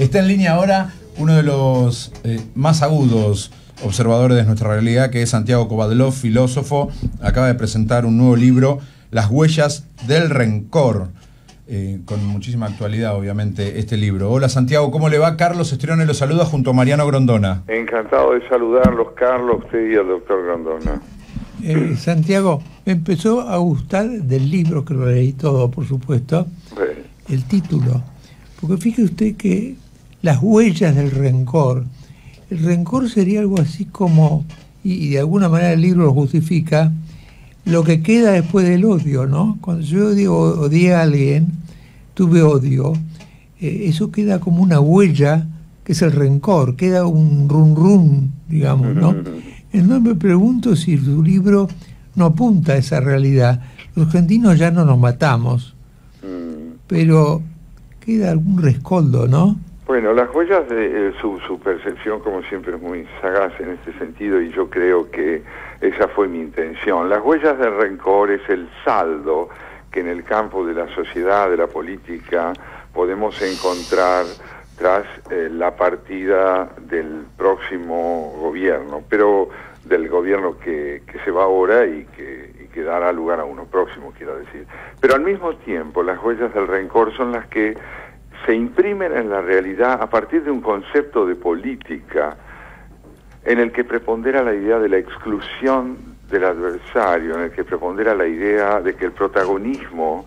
Está en línea ahora uno de los más agudos observadores de nuestra realidad, que es Santiago Kovadlov, filósofo. Acaba de presentar un nuevo libro, Las huellas del rencor, con muchísima actualidad, obviamente, este libro. Hola, Santiago, ¿cómo le va? Carlos Estrione lo saluda junto a Mariano Grondona. Encantado de saludarlos, Carlos, usted y al doctor Grondona. Santiago, me empezó a gustar del libro, que lo leí todo, por supuesto, el título. Porque fíjese usted que las huellas del rencor, el rencor sería algo así como, y de alguna manera el libro lo justifica, lo que queda después del odio, ¿no? Cuando yo digo odié a alguien, tuve odio, eso queda como una huella, que es el rencor, queda un run, digamos, ¿no? Entonces me pregunto si su libro no apunta a esa realidad. Los argentinos ya no nos matamos, pero queda algún rescoldo, ¿no? Bueno, las huellas de su percepción, como siempre, es muy sagaz en este sentido, y yo creo que esa fue mi intención. Las huellas del rencor es el saldo que en el campo de la sociedad, de la política, podemos encontrar tras la partida del próximo gobierno, pero del gobierno que se va ahora y que dará lugar a uno próximo, quiero decir. Pero al mismo tiempo, las huellas del rencor son las que se imprimen en la realidad a partir de un concepto de política en el que prepondera la idea de la exclusión del adversario, en el que prepondera la idea de que el protagonismo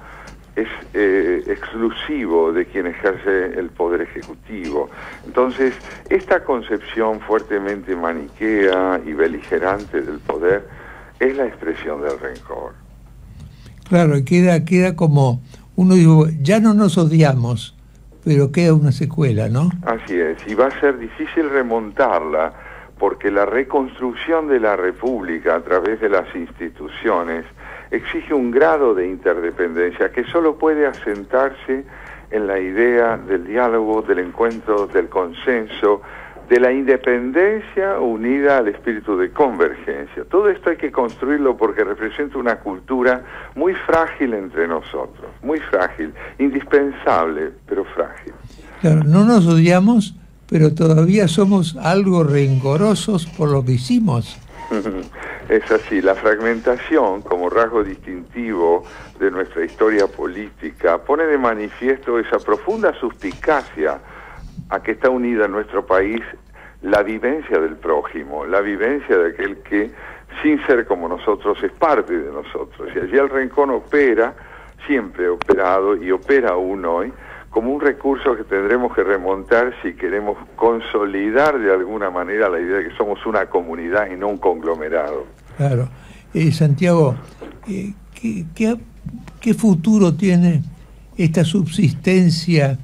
es exclusivo de quien ejerce el poder ejecutivo. Entonces, esta concepción fuertemente maniquea y beligerante del poder es la expresión del rencor. Claro, queda como, uno dice, ya no nos odiamos, pero queda una secuela, ¿no? Así es, y va a ser difícil remontarla, porque la reconstrucción de la República a través de las instituciones exige un grado de interdependencia que solo puede asentarse en la idea del diálogo, del encuentro, del consenso, de la independencia unida al espíritu de convergencia. Todo esto hay que construirlo porque representa una cultura muy frágil entre nosotros, muy frágil, indispensable, pero frágil. Claro, no nos odiamos, pero todavía somos algo rencorosos por lo que hicimos. Es así, la fragmentación como rasgo distintivo de nuestra historia política pone de manifiesto esa profunda suspicacia a que está unida en nuestro país la vivencia del prójimo, la vivencia de aquel que, sin ser como nosotros, es parte de nosotros. Y allí el rencor opera, siempre ha operado y opera aún hoy, como un recurso que tendremos que remontar si queremos consolidar de alguna manera la idea de que somos una comunidad y no un conglomerado. Claro. Santiago, ¿qué futuro tiene esta subsistencia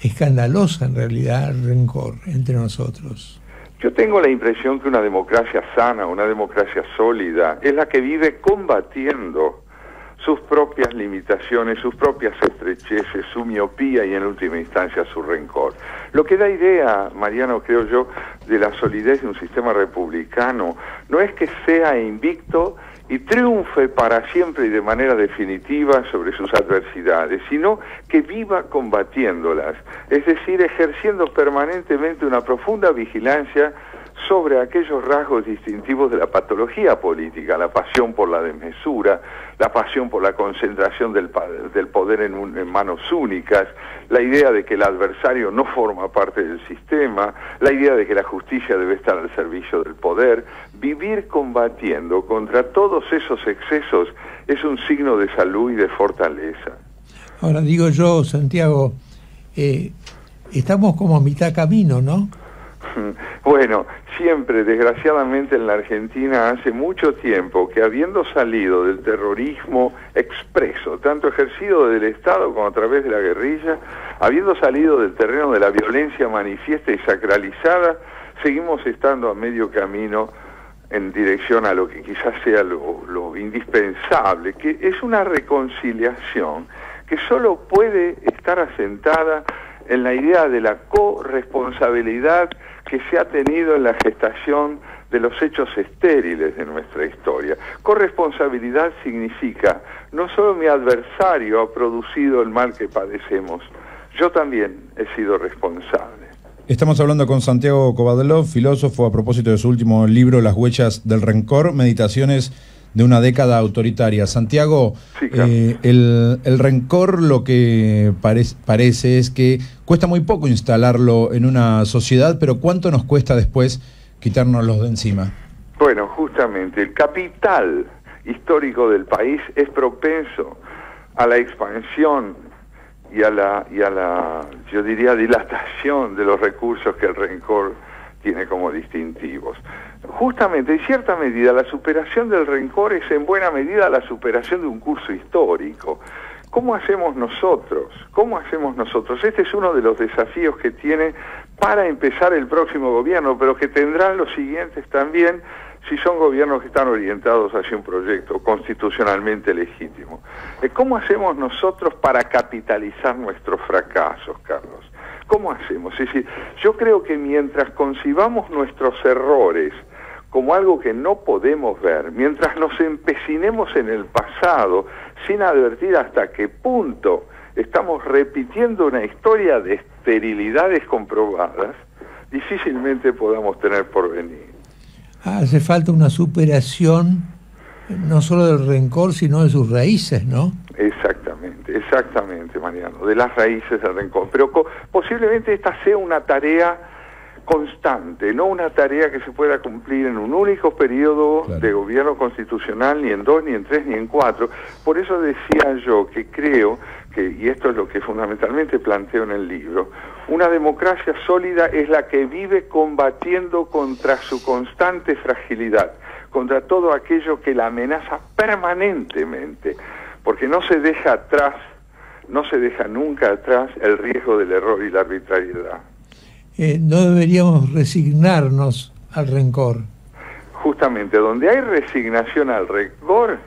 escandalosa, en realidad, el rencor entre nosotros? Yo tengo la impresión que una democracia sana, una democracia sólida, es la que vive combatiendo sus propias limitaciones, sus propias estrecheces, su miopía y en última instancia su rencor. Lo que da idea, Mariano, creo yo, de la solidez de un sistema republicano no es que sea invicto y triunfe para siempre y de manera definitiva sobre sus adversidades, sino que viva combatiéndolas, es decir, ejerciendo permanentemente una profunda vigilancia sobre aquellos rasgos distintivos de la patología política, la pasión por la desmesura, la pasión por la concentración del poder en manos únicas, la idea de que el adversario no forma parte del sistema, la idea de que la justicia debe estar al servicio del poder. Vivir combatiendo contra todos esos excesos es un signo de salud y de fortaleza. Ahora digo yo, Santiago, estamos como a mitad camino, ¿no? Bueno, siempre, desgraciadamente en la Argentina, hace mucho tiempo que habiendo salido del terrorismo expreso, tanto ejercido del Estado como a través de la guerrilla, habiendo salido del terreno de la violencia manifiesta y sacralizada, seguimos estando a medio camino en dirección a lo que quizás sea lo indispensable, que es una reconciliación que solo puede estar asentada en la idea de la corresponsabilidad que se ha tenido en la gestación de los hechos estériles de nuestra historia. Corresponsabilidad significa, no solo mi adversario ha producido el mal que padecemos, yo también he sido responsable. Estamos hablando con Santiago Kovadlov, filósofo, a propósito de su último libro, Las huellas del rencor, meditaciones de una década autoritaria. Santiago, Sí, claro. El rencor lo que parece es que cuesta muy poco instalarlo en una sociedad, pero ¿cuánto nos cuesta después quitárnoslo de encima? Bueno, justamente, el capital histórico del país es propenso a la expansión y a la, yo diría, dilatación de los recursos que el rencor tiene como distintivos. Justamente, en cierta medida, la superación del rencor es en buena medida la superación de un curso histórico. ¿Cómo hacemos nosotros? ¿Cómo hacemos nosotros? Este es uno de los desafíos que tiene para empezar el próximo gobierno, pero que tendrán los siguientes también, si son gobiernos que están orientados hacia un proyecto constitucionalmente legítimo. ¿Cómo hacemos nosotros para capitalizar nuestros fracasos, Carlos? ¿Cómo hacemos? Es decir, yo creo que mientras concibamos nuestros errores como algo que no podemos ver, mientras nos empecinemos en el pasado sin advertir hasta qué punto estamos repitiendo una historia de esterilidades comprobadas, difícilmente podamos tener porvenir. Hace falta una superación no solo del rencor, sino de sus raíces, ¿no? Exactamente, Mariano, de las raíces del rencor. Pero posiblemente esta sea una tarea constante, no una tarea que se pueda cumplir en un único periodo de gobierno constitucional, ni en 2, ni en 3, ni en 4. Por eso decía yo que creo que, y esto es lo que fundamentalmente planteo en el libro, una democracia sólida es la que vive combatiendo contra su constante fragilidad, contra todo aquello que la amenaza permanentemente, porque no se deja atrás, no se deja nunca atrás el riesgo del error y la arbitrariedad. No deberíamos resignarnos al rencor. Justamente, donde hay resignación al rencor,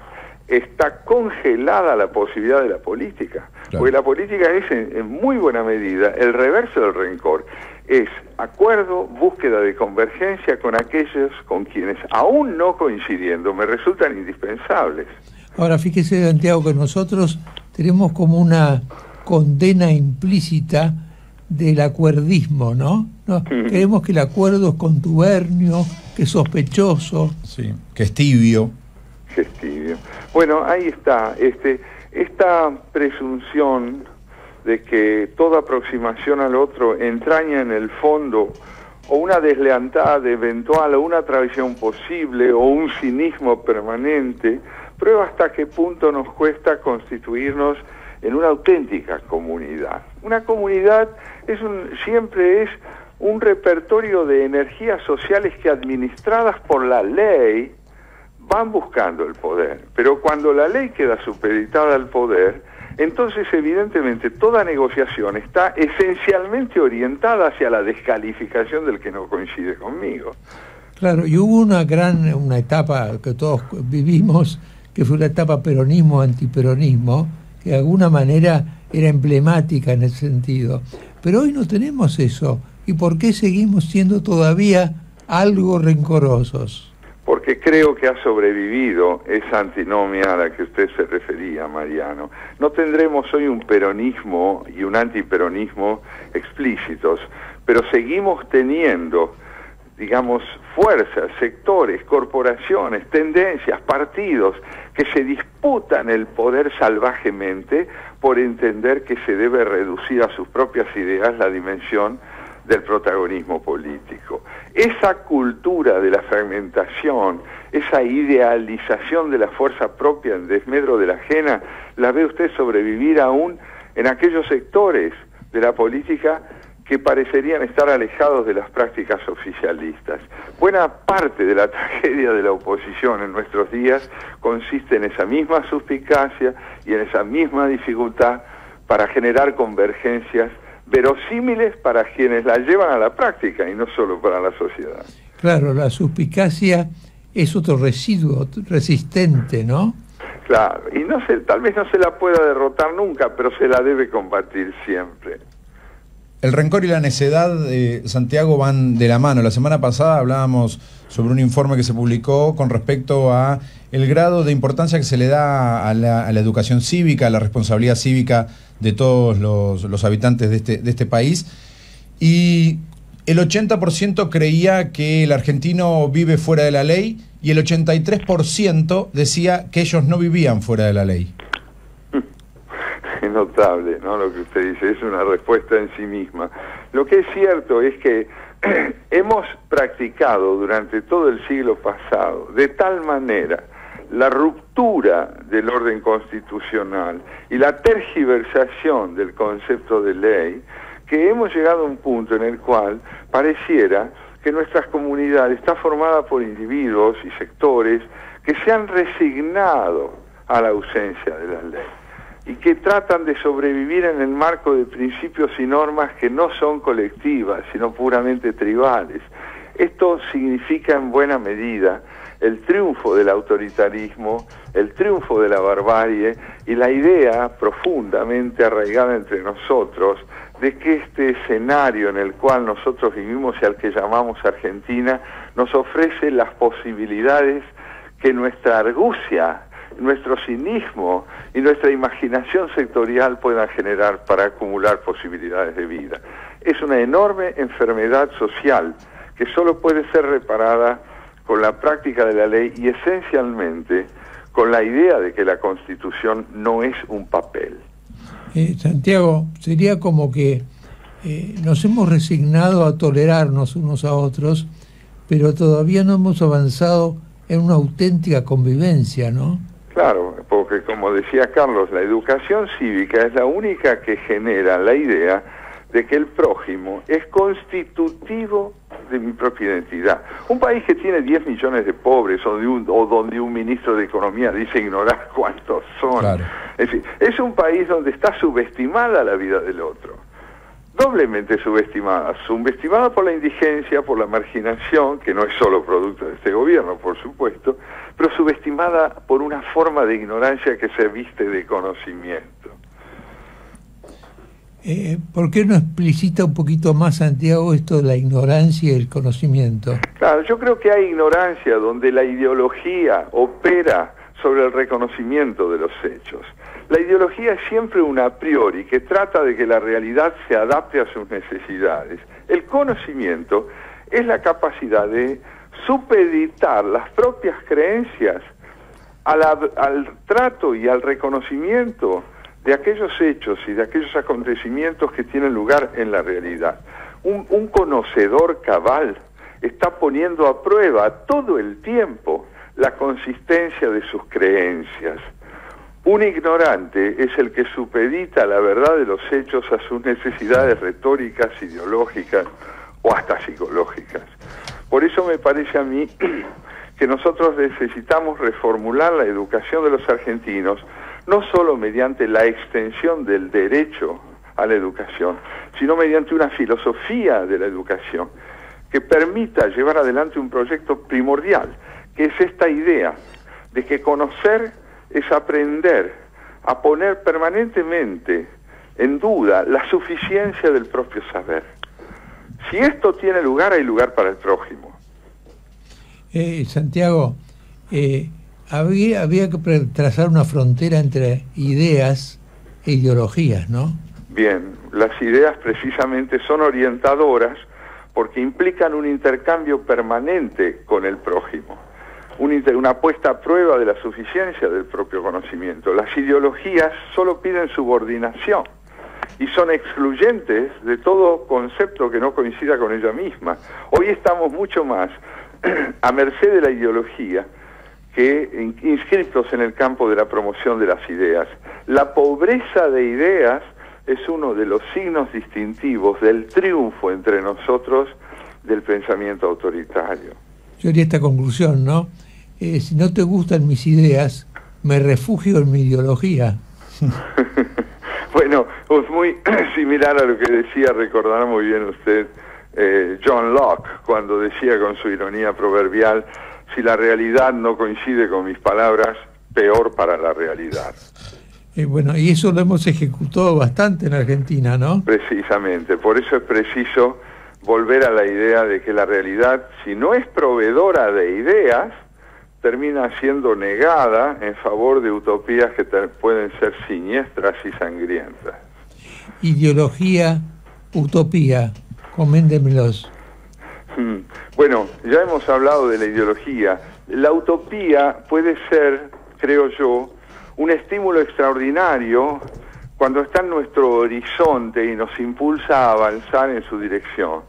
está congelada la posibilidad de la política. Claro. Porque la política es, en muy buena medida, el reverso del rencor. Es acuerdo, búsqueda de convergencia con aquellos con quienes, aún no coincidiendo, me resultan indispensables. Ahora, fíjese, Santiago, que nosotros tenemos como una condena implícita del acuerdismo, ¿no? Creemos que el acuerdo es contubernio, que es sospechoso. Sí, que es tibio. Que es tibio. Bueno, ahí está, esta presunción de que toda aproximación al otro entraña en el fondo o una deslealtad eventual, o una traición posible, o un cinismo permanente, prueba hasta qué punto nos cuesta constituirnos en una auténtica comunidad. Una comunidad siempre es un repertorio de energías sociales que, administradas por la ley, van buscando el poder. Pero cuando la ley queda supeditada al poder, entonces evidentemente toda negociación está esencialmente orientada hacia la descalificación del que no coincide conmigo. Claro, y hubo una etapa que todos vivimos, que fue la etapa peronismo-antiperonismo, que de alguna manera era emblemática en ese sentido. Pero hoy no tenemos eso. ¿Y por qué seguimos siendo todavía algo rencorosos? Porque creo que ha sobrevivido esa antinomia a la que usted se refería, Mariano. No tendremos hoy un peronismo y un antiperonismo explícitos, pero seguimos teniendo, digamos, fuerzas, sectores, corporaciones, tendencias, partidos que se disputan el poder salvajemente por entender que se debe reducir a sus propias ideas la dimensión del protagonismo político. Esa cultura de la fragmentación, esa idealización de la fuerza propia en desmedro de la ajena, la ve usted sobrevivir aún en aquellos sectores de la política que parecerían estar alejados de las prácticas oficialistas. Buena parte de la tragedia de la oposición en nuestros días consiste en esa misma suspicacia y en esa misma dificultad para generar convergencias verosímiles para quienes la llevan a la práctica y no solo para la sociedad. Claro, la suspicacia es otro residuo resistente, ¿no? Claro, y tal vez no se la pueda derrotar nunca, pero se la debe combatir siempre. El rencor y la necedad, Santiago, van de la mano. La semana pasada hablábamos sobre un informe que se publicó con respecto a el grado de importancia que se le da a la educación cívica, a la responsabilidad cívica de todos los habitantes de este país. Y el 80% creía que el argentino vive fuera de la ley y el 83% decía que ellos no vivían fuera de la ley. Es notable, ¿no? Lo que usted dice es una respuesta en sí misma. Lo que es cierto es que hemos practicado durante todo el siglo pasado de tal manera la ruptura del orden constitucional y la tergiversación del concepto de ley, que hemos llegado a un punto en el cual pareciera que nuestras comunidades está formada por individuos y sectores que se han resignado a la ausencia de la ley y que tratan de sobrevivir en el marco de principios y normas que no son colectivas, sino puramente tribales. Esto significa en buena medida el triunfo del autoritarismo, el triunfo de la barbarie y la idea profundamente arraigada entre nosotros de que este escenario en el cual nosotros vivimos y al que llamamos Argentina nos ofrece las posibilidades que nuestra argucia, nuestro cinismo y nuestra imaginación sectorial puedan generar para acumular posibilidades de vida. Es una enorme enfermedad social que solo puede ser reparada con la práctica de la ley y esencialmente con la idea de que la Constitución no es un papel. Santiago, sería como que nos hemos resignado a tolerarnos unos a otros, pero todavía no hemos avanzado en una auténtica convivencia, ¿no? Claro, porque como decía Carlos, la educación cívica es la única que genera la idea de que el prójimo es constitutivo de mi propia identidad. Un país que tiene 10 millones de pobres o donde un ministro de Economía dice ignorar cuántos son. Claro. Es decir, es un país donde está subestimada la vida del otro. Doblemente subestimada por la indigencia, por la marginación, que no es solo producto de este gobierno, por supuesto, pero subestimada por una forma de ignorancia que se viste de conocimiento. ¿Por qué no explicita un poquito más, Santiago, esto de la ignorancia y el conocimiento? Claro, yo creo que hay ignorancia donde la ideología opera sobre el reconocimiento de los hechos. La ideología es siempre un a priori que trata de que la realidad se adapte a sus necesidades. El conocimiento es la capacidad de supeditar las propias creencias al trato y al reconocimiento de aquellos hechos y de aquellos acontecimientos que tienen lugar en la realidad. Un conocedor cabal está poniendo a prueba todo el tiempo la consistencia de sus creencias. Un ignorante es el que supedita la verdad de los hechos a sus necesidades retóricas, ideológicas o hasta psicológicas. Por eso me parece a mí que nosotros necesitamos reformular la educación de los argentinos, no solo mediante la extensión del derecho a la educación, sino mediante una filosofía de la educación que permita llevar adelante un proyecto primordial, que es esta idea de que conocer es aprender a poner permanentemente en duda la suficiencia del propio saber. Si esto tiene lugar, hay lugar para el prójimo. Santiago, había que trazar una frontera entre ideas e ideologías, ¿no? Bien, las ideas precisamente son orientadoras porque implican un intercambio permanente con el prójimo, una puesta a prueba de la suficiencia del propio conocimiento. Las ideologías solo piden subordinación y son excluyentes de todo concepto que no coincida con ella misma. Hoy estamos mucho más a merced de la ideología que inscriptos en el campo de la promoción de las ideas. La pobreza de ideas es uno de los signos distintivos del triunfo entre nosotros del pensamiento autoritario. Yo haría esta conclusión, ¿no? Si no te gustan mis ideas, me refugio en mi ideología. Bueno, es muy similar a lo que decía, recordará muy bien usted, John Locke, cuando decía con su ironía proverbial: si la realidad no coincide con mis palabras, peor para la realidad. Bueno, y eso lo hemos ejecutado bastante en Argentina, ¿no? Precisamente, por eso es preciso volver a la idea de que la realidad, si no es proveedora de ideas, termina siendo negada en favor de utopías que pueden ser siniestras y sangrientas. Ideología, utopía, coméndemelos. Bueno, ya hemos hablado de la ideología. La utopía puede ser, creo yo, un estímulo extraordinario cuando está en nuestro horizonte y nos impulsa a avanzar en su dirección.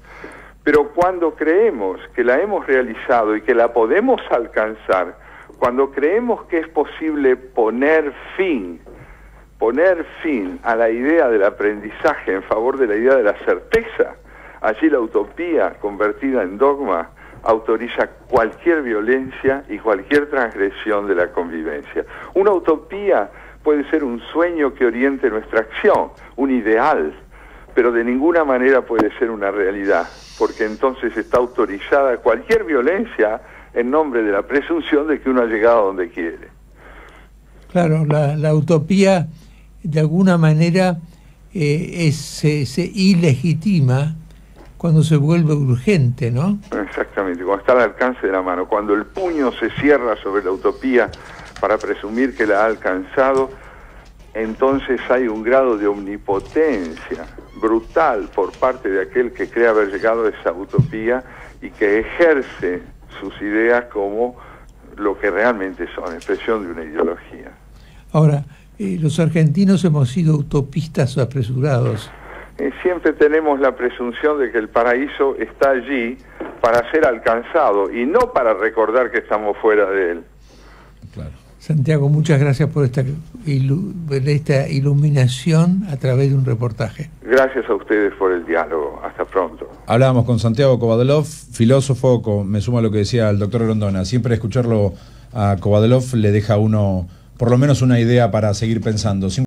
Pero cuando creemos que la hemos realizado y que la podemos alcanzar, cuando creemos que es posible poner fin a la idea del aprendizaje en favor de la idea de la certeza, allí la utopía convertida en dogma autoriza cualquier violencia y cualquier transgresión de la convivencia. Una utopía puede ser un sueño que oriente nuestra acción, un ideal, pero de ninguna manera puede ser una realidad, porque entonces está autorizada cualquier violencia en nombre de la presunción de que uno ha llegado a donde quiere. Claro, la utopía de alguna manera se ilegitima cuando se vuelve urgente, ¿no? Exactamente, cuando está al alcance de la mano, cuando el puño se cierra sobre la utopía para presumir que la ha alcanzado, entonces hay un grado de omnipotencia brutal por parte de aquel que cree haber llegado a esa utopía y que ejerce sus ideas como lo que realmente son, expresión de una ideología. Ahora, los argentinos hemos sido utopistas apresurados. Siempre tenemos la presunción de que el paraíso está allí para ser alcanzado y no para recordar que estamos fuera de él. Claro. Santiago, muchas gracias por esta iluminación a través de un reportaje. Gracias a ustedes por el diálogo. Hasta pronto. Hablábamos con Santiago Kovadlov, filósofo, me sumo a lo que decía el doctor Grondona. Siempre escucharlo a Kovadlov le deja a uno por lo menos una idea para seguir pensando.